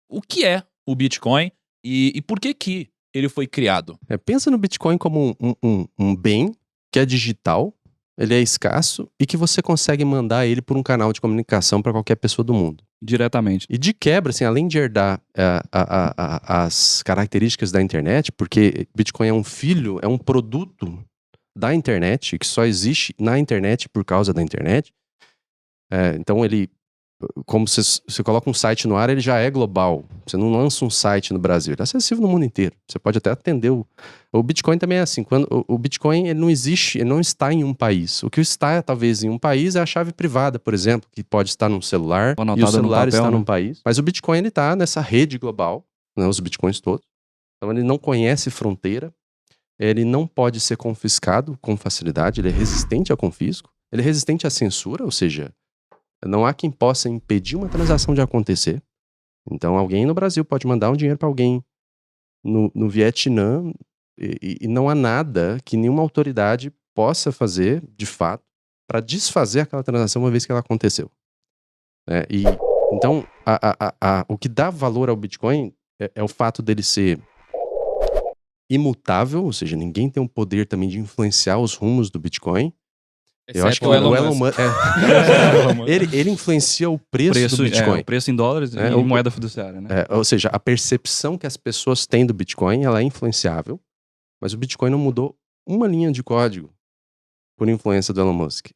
o que é o Bitcoin e por que ele foi criado. Pensa no Bitcoin como um bem que é digital, ele é escasso e que você consegue mandar ele por um canal de comunicação para qualquer pessoa do mundo. Diretamente. E de quebra, assim, além de herdar as características da internet, porque Bitcoin é um filho, é um produto da internet, que só existe na internet por causa da internet. Então ele, como você coloca um site no ar, ele já é global. Você não lança um site no Brasil, ele é acessível no mundo inteiro. Você pode até atender o Bitcoin também é assim, quando o Bitcoin ele não existe, ele não está em um país. O que está talvez em um país é a chave privada, por exemplo, que pode estar num celular e o celular está num país. Mas o Bitcoin ele está nessa rede global, né, os Bitcoins todos. Então ele não conhece fronteira, ele não pode ser confiscado com facilidade, ele é resistente ao confisco, ele é resistente à censura, ou seja, não há quem possa impedir uma transação de acontecer. Então alguém no Brasil pode mandar um dinheiro para alguém no Vietnã e não há nada que nenhuma autoridade possa fazer, de fato, para desfazer aquela transação uma vez que ela aconteceu. Então, o que dá valor ao Bitcoin é o fato dele ser imutável, ou seja, ninguém tem o poder também de influenciar os rumos do Bitcoin. Eu acho que o Elon Musk ele influencia o preço do Bitcoin. O preço em dólares e moeda fiduciária, né? Ou seja, a percepção que as pessoas têm do Bitcoin, ela é influenciável, mas o Bitcoin não mudou uma linha de código por influência do Elon Musk.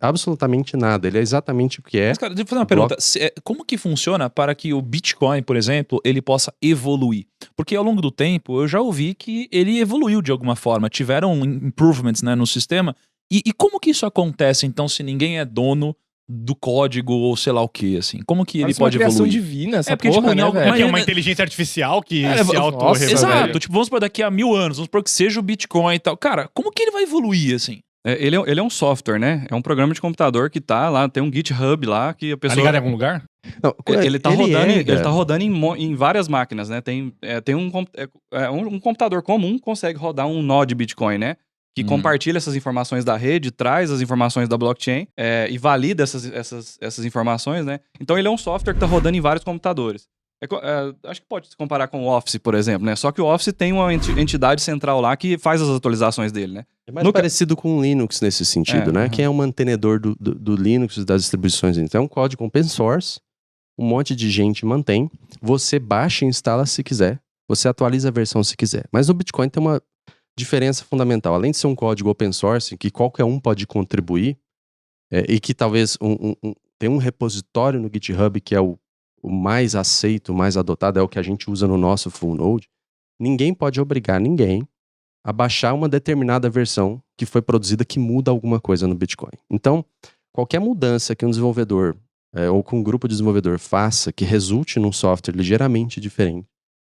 Absolutamente nada. Ele é exatamente o que é. Mas, cara, deixa eu fazer uma pergunta. Como que funciona para que o Bitcoin, por exemplo, ele possa evoluir? Porque ao longo do tempo, eu já ouvi que ele evoluiu de alguma forma. Tiveram improvements, né, no sistema. E como que isso acontece, então, se ninguém é dono do código ou sei lá o que, assim? Como que ele pode evoluir? Divina, essa porque, porra, tipo, né, é uma inteligência artificial que se auto-resolve. Exato, tipo, vamos supor, daqui a 1000 anos, vamos supor que seja o Bitcoin e tal. Cara, como que ele vai evoluir, assim? Ele é um software, né? É um programa de computador que tá lá, tem um GitHub lá que a pessoa... Tá ligado em algum lugar? Não, ele tá rodando em várias máquinas, né? Tem um computador comum consegue rodar um nó de Bitcoin, né? Que compartilha essas informações da rede, traz as informações da blockchain e valida essas informações, né? Então ele é um software que tá rodando em vários computadores. Acho que pode se comparar com o Office, por exemplo, né? Só que o Office tem uma entidade central lá que faz as atualizações dele, né? É mais parecido com o Linux nesse sentido, né? Quem é o mantenedor do Linux e das distribuições. Então é um código open source, um monte de gente mantém, você baixa e instala se quiser, você atualiza a versão se quiser. Mas no Bitcoin tem uma diferença fundamental. Além de ser um código open source, que qualquer um pode contribuir, e que talvez tem um repositório no GitHub que é o mais aceito, o mais adotado, é o que a gente usa no nosso full node, ninguém pode obrigar ninguém a baixar uma determinada versão que foi produzida que muda alguma coisa no Bitcoin. Então, qualquer mudança que um desenvolvedor ou que um grupo de desenvolvedor faça que resulte num software ligeiramente diferente,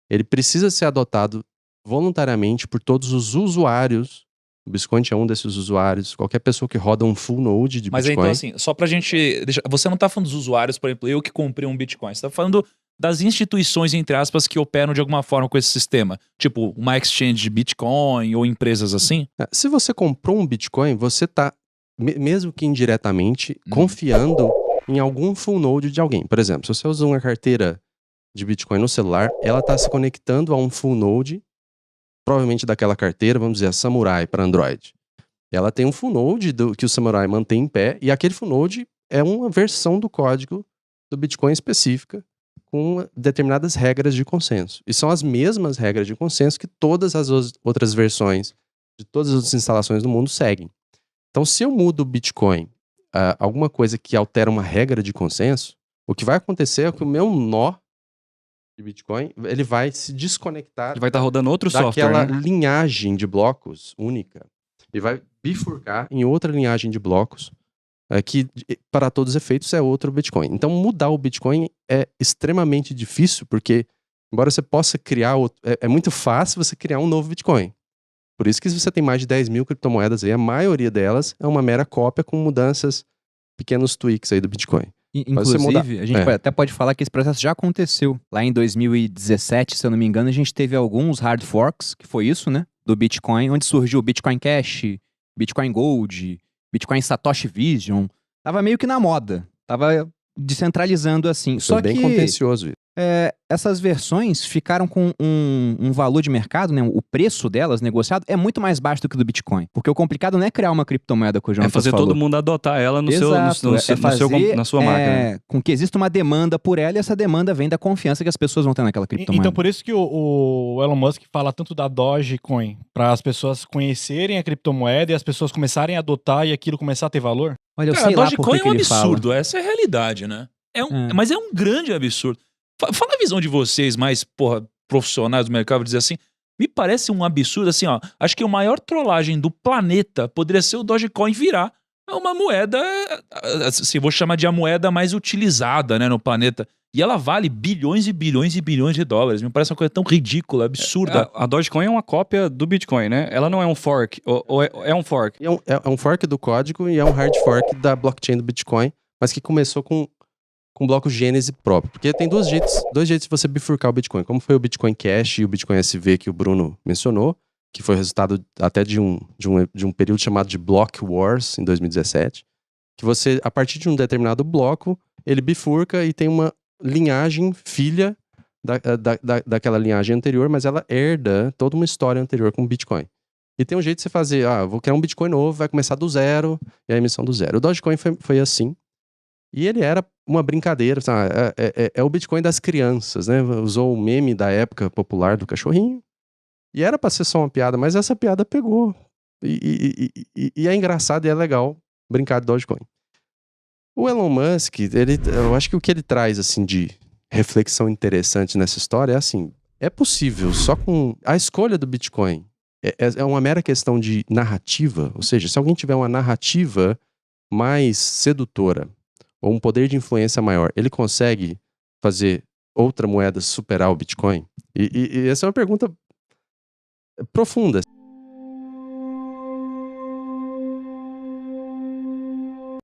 ele precisa ser adotado voluntariamente por todos os usuários. O Bitcoin é um desses usuários. Qualquer pessoa que roda um full node de Bitcoin. Mas então assim, só pra gente deixar, você não tá falando dos usuários, por exemplo, eu que comprei um Bitcoin. Você tá falando das instituições, entre aspas, que operam de alguma forma com esse sistema. Tipo, uma exchange de Bitcoin ou empresas assim? Se você comprou um Bitcoin, você tá, mesmo que indiretamente, confiando em algum full node de alguém. Por exemplo, se você usa uma carteira de Bitcoin no celular, ela tá se conectando a um full node, provavelmente daquela carteira, vamos dizer, a Samurai para Android. Ela tem um full node que o Samurai mantém em pé, e aquele full node é uma versão do código do Bitcoin específica, com determinadas regras de consenso. E são as mesmas regras de consenso que todas as outras versões de todas as outras instalações do mundo seguem. Então, se eu mudo o Bitcoin, alguma coisa que altera uma regra de consenso, o que vai acontecer é que o meu nó de Bitcoin, ele vai se desconectar. Ele vai estar rodando outro daquela software, né? linhagem de blocos única. E vai bifurcar em outra linhagem de blocos que, para todos os efeitos, é outro Bitcoin. Então, mudar o Bitcoin é extremamente difícil, porque, embora você possa criar outro, é muito fácil você criar um novo Bitcoin. Por isso que se você tem mais de 10 mil criptomoedas aí, a maioria delas é uma mera cópia com mudanças, pequenos tweaks aí do Bitcoin. Inclusive, a gente até pode falar que esse processo já aconteceu. Lá em 2017, se eu não me engano, a gente teve alguns hard forks, que foi isso, né? Do Bitcoin, onde surgiu o Bitcoin Cash, Bitcoin Gold, Bitcoin Satoshi Vision. Tava meio que na moda. Tava descentralizando assim. Foi bem contencioso isso. essas versões ficaram com um valor de mercado, né? O preço delas negociado é muito mais baixo do que do Bitcoin. Porque o complicado não é criar uma criptomoeda que o João fazer falou. todo mundo adotar ela no Exato, na sua máquina. Com que exista uma demanda por ela, e essa demanda vem da confiança que as pessoas vão ter naquela criptomoeda. Então por isso que o Elon Musk fala tanto da Dogecoin, para as pessoas conhecerem a criptomoeda e as pessoas começarem a adotar e aquilo começar a ter valor. Olha, eu Cara, sei lá Dogecoin por que é um ele fala. absurdo, essa é a realidade, né? Mas é um grande absurdo. Fala a visão de vocês mais, profissionais do mercado, dizer assim, me parece um absurdo, assim, ó, acho que a maior trollagem do planeta poderia ser o Dogecoin virar uma moeda, se vou chamar de a moeda mais utilizada, né, no planeta. E ela vale bilhões e bilhões e bilhões de dólares. Me parece uma coisa tão ridícula, absurda. A Dogecoin é uma cópia do Bitcoin, né? Ela não é um fork, ou é um fork. É um fork do código e é um hard fork da blockchain do Bitcoin, mas que começou com bloco Gênese próprio. Porque tem dois jeitos de você bifurcar o Bitcoin. Como foi o Bitcoin Cash e o Bitcoin SV que o Bruno mencionou, que foi resultado até de um período chamado de Block Wars, em 2017, que você, a partir de um determinado bloco, ele bifurca e tem uma linhagem filha daquela linhagem anterior, mas ela herda toda uma história anterior com o Bitcoin. E tem um jeito de você fazer, vou criar um Bitcoin novo, vai começar do zero, e a emissão do zero. O Dogecoin foi assim, e ele era uma brincadeira, é o Bitcoin das crianças, né? Usou o meme da época popular do cachorrinho, e era pra ser só uma piada, mas essa piada pegou. E é engraçado e é legal brincar de Dogecoin. O Elon Musk, eu acho que o que ele traz, assim, de reflexão interessante nessa história é assim, é possível, só com a escolha do Bitcoin, é uma mera questão de narrativa, ou seja, se alguém tiver uma narrativa mais sedutora, ou um poder de influência maior, ele consegue fazer outra moeda superar o Bitcoin? E essa é uma pergunta profunda.